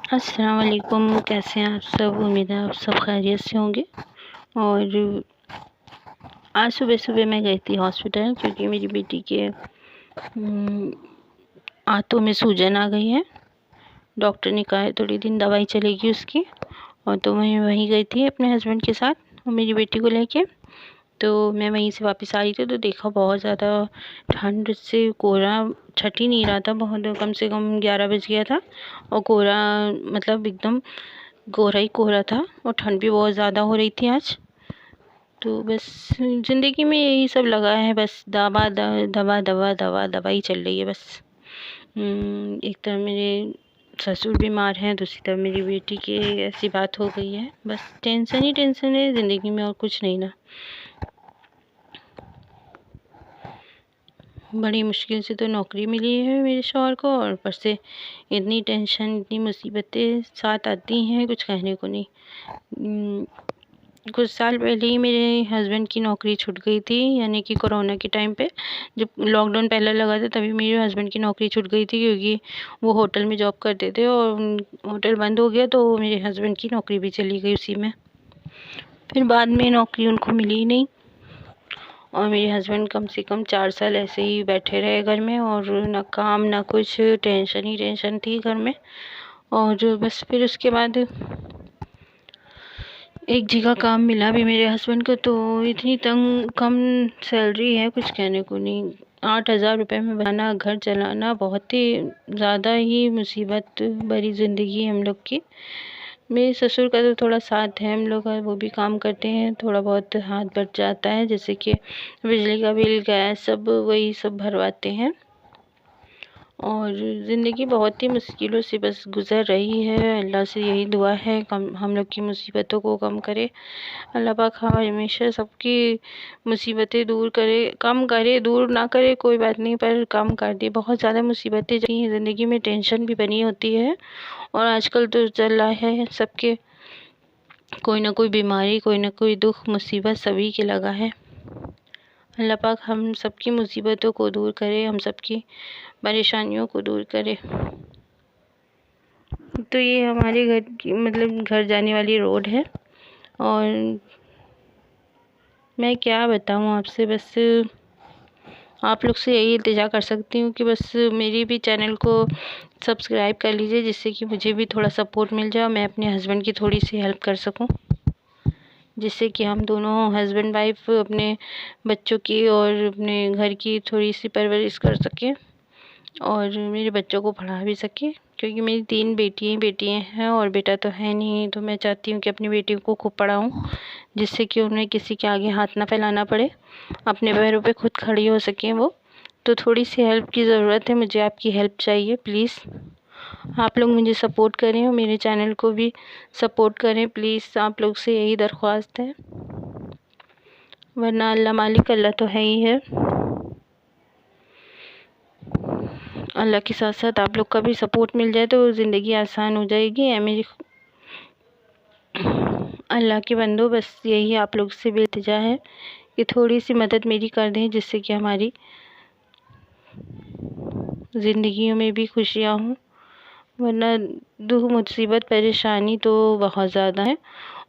अस्सलाम वालेकुम। कैसे हैं आप सब? उम्मीद है आप सब खैरियत से होंगे। और आज सुबह सुबह मैं गई थी हॉस्पिटल क्योंकि मेरी बेटी के आंतों में सूजन आ गई है। डॉक्टर ने कहा है थोड़ी दिन दवाई चलेगी उसकी। और तो मैं वहीं गई थी अपने हस्बैंड के साथ और मेरी बेटी को लेके। तो मैं वहीं से वापस आ रही थी तो देखा बहुत ज़्यादा ठंड से कोहरा छट ही नहीं रहा था। बहुत कम से कम 11 बज गया था और कोहरा मतलब एकदम कोहरा ही कोहरा था और ठंड भी बहुत ज़्यादा हो रही थी आज। तो बस ज़िंदगी में यही सब लगा है, बस दवा दवा दवा दवा दवा ही चल रही है बस। एक तरफ मेरे ससुर बीमार हैं, दूसरी तरफ मेरी बेटी की ऐसी बात हो गई है। बस टेंशन ही टेंशन है ज़िंदगी में और कुछ नहीं ना। बड़ी मुश्किल से तो नौकरी मिली है मेरे शौहर को और ऊपर से इतनी टेंशन इतनी मुसीबतें साथ आती हैं कुछ कहने को नहीं। कुछ साल पहले ही मेरे हस्बैंड की नौकरी छूट गई थी, यानी कि कोरोना के टाइम पे जब लॉकडाउन पहले लगा था तभी मेरे हस्बैंड की नौकरी छूट गई थी क्योंकि वो होटल में जॉब करते थे और होटल बंद हो गया तो मेरे हस्बैंड की नौकरी भी चली गई उसी में। फिर बाद में नौकरी उनको मिली ही नहीं और मेरे हस्बैंड कम से कम 4 साल ऐसे ही बैठे रहे घर में और ना काम ना कुछ, टेंशन ही टेंशन थी घर में। और बस फिर उसके बाद एक जगह काम मिला भी मेरे हस्बैंड को तो इतनी कम सैलरी है कुछ कहने को नहीं। 8,000 रुपये में बनाना घर चलाना बहुत ही ज़्यादा ही मुसीबत भरी ज़िंदगी है हम लोग की। मेरे ससुर का तो थोड़ा साथ है, हम लोग का वो भी काम करते हैं, थोड़ा बहुत हाथ बट जाता है जैसे कि बिजली का बिल गैस सब वही सब भरवाते हैं। और ज़िंदगी बहुत ही मुश्किलों से बस गुज़र रही है। अल्लाह से यही दुआ है कम हम लोग की मुसीबतों को कम करे। अल्लाह पाक हमेशा सबकी मुसीबतें दूर करे, कम करे, दूर ना करे कोई बात नहीं पर कम कर दे। बहुत ज़्यादा मुसीबतें जाती हैं ज़िंदगी में, टेंशन भी बनी होती है और आजकल तो चल रहा है सबके कोई ना कोई बीमारी कोई ना कोई दुख मुसीबत सभी के लगा है। अल्लाह पाक हम सबकी मुसीबतों को दूर करे, हम सबकी परेशानियों को दूर करे। तो ये हमारे घर की मतलब घर जाने वाली रोड है और मैं क्या बताऊँ आपसे, बस आप लोग से यही इल्तिजा कर सकती हूँ कि बस मेरी भी चैनल को सब्सक्राइब कर लीजिए जिससे कि मुझे भी थोड़ा सपोर्ट मिल जाए और मैं अपने हस्बैंड की थोड़ी सी हेल्प कर सकूँ, जिससे कि हम दोनों हस्बैंड वाइफ अपने बच्चों की और अपने घर की थोड़ी सी परवरिश कर सकें और मेरे बच्चों को पढ़ा भी सकें। क्योंकि मेरी 3 बेटियाँ हैं और बेटा तो है नहीं, तो मैं चाहती हूँ कि अपनी बेटियों को खूब पढ़ाऊँ जिससे कि उन्हें किसी के आगे हाथ ना फैलाना पड़े, अपने पैरों पे खुद खड़ी हो सकें वो। तो थोड़ी सी हेल्प की ज़रूरत है मुझे, आपकी हेल्प चाहिए प्लीज़। आप लोग मुझे सपोर्ट करें और मेरे चैनल को भी सपोर्ट करें प्लीज़, आप लोग से यही दरख्वास्त है। वरना अल्लाह मालिक अल्लाह तो है ही है। अल्लाह के साथ साथ आप लोग का भी सपोर्ट मिल जाए तो ज़िंदगी आसान हो जाएगी। मेरी अल्लाह के बंदो बस यही आप लोग से भी इल्तिजा है कि थोड़ी सी मदद मेरी कर दें जिससे कि हमारी ज़िंदगियों में भी खुशियाँ हों। वरना दुख मुसीबत परेशानी तो बहुत ज़्यादा है।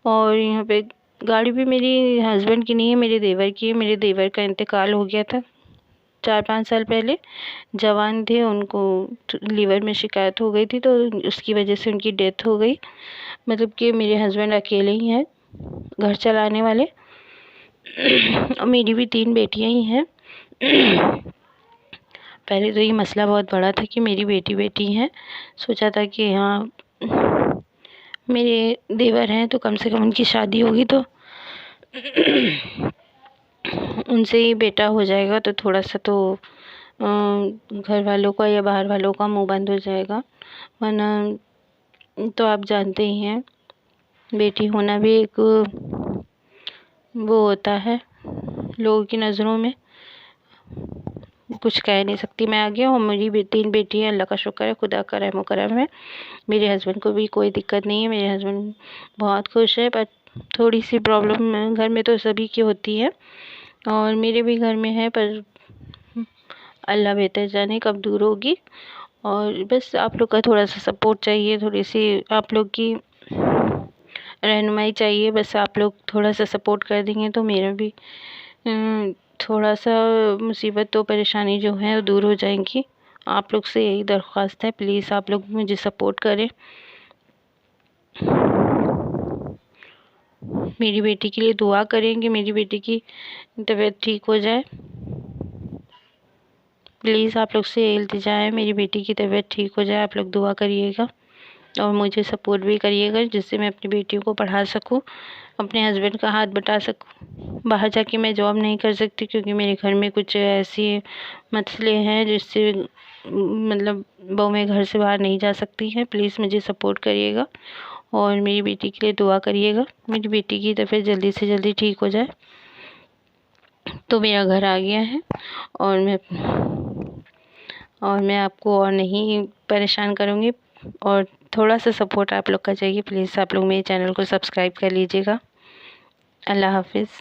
और यहाँ पे गाड़ी भी मेरी हस्बैंड की नहीं है, मेरे देवर की है। मेरे देवर का इंतकाल हो गया था 4-5 साल पहले। जवान थे, उनको लीवर में शिकायत हो गई थी तो उसकी वजह से उनकी डेथ हो गई। मतलब कि मेरे हस्बैंड अकेले ही हैं घर चलाने वाले और मेरी भी 3 बेटियां ही हैं। पहले तो ये मसला बहुत बड़ा था कि मेरी बेटी हैं, सोचा था कि हाँ मेरे देवर हैं तो कम से कम उनकी शादी होगी तो उनसे ही बेटा हो जाएगा तो थोड़ा सा तो घर वालों का या बाहर वालों का मुंह बंद हो जाएगा। वरना तो आप जानते ही हैं बेटी होना भी एक वो होता है लोगों की नज़रों में, कुछ कह नहीं सकती मैं आगे। और मेरी 3 बेटी हैं, अल्लाह का शुक्र है, खुदा का रहम करम है। मेरे हस्बैंड को भी कोई दिक्कत नहीं है, मेरे हस्बैंड बहुत खुश है। पर थोड़ी सी प्रॉब्लम घर में तो सभी की होती है और मेरे भी घर में है, पर अल्लाह बेहतर जाने कब दूर होगी। और बस आप लोग का थोड़ा सा सपोर्ट चाहिए, थोड़ी सी आप लोग की रहनुमाई चाहिए। बस आप लोग थोड़ा सा सपोर्ट कर देंगे तो मेरा भी थोड़ा सा मुसीबत तो परेशानी जो है वो दूर हो जाएंगी। आप लोग से यही दरख्वास्त है, प्लीज़ आप लोग मुझे सपोर्ट करें। मेरी बेटी के लिए दुआ करें कि मेरी बेटी की तबीयत ठीक हो जाए। प्लीज़ आप लोग से इल्तिजा है, मेरी बेटी की तबीयत ठीक हो जाए। आप लोग दुआ करिएगा और मुझे सपोर्ट भी करिएगा, जिससे मैं अपनी बेटी को पढ़ा सकूं, अपने हस्बैंड का हाथ बटा सकूं। बाहर जाके मैं जॉब नहीं कर सकती क्योंकि मेरे घर में कुछ ऐसी मसले हैं जिससे मतलब बहुएं घर से बाहर नहीं जा सकती हैं। प्लीज़ मुझे सपोर्ट करिएगा और मेरी बेटी के लिए दुआ करिएगा। मेरी बेटी की तबीयत जल्दी से जल्दी ठीक हो जाए। तो मेरा घर आ गया है और मैं आपको और नहीं परेशान करूँगी, और थोड़ा सा सपोर्ट आप लोग का चाहिए। प्लीज़ आप लोग मेरे चैनल को सब्सक्राइब कर लीजिएगा। अल्लाह हाफिज़।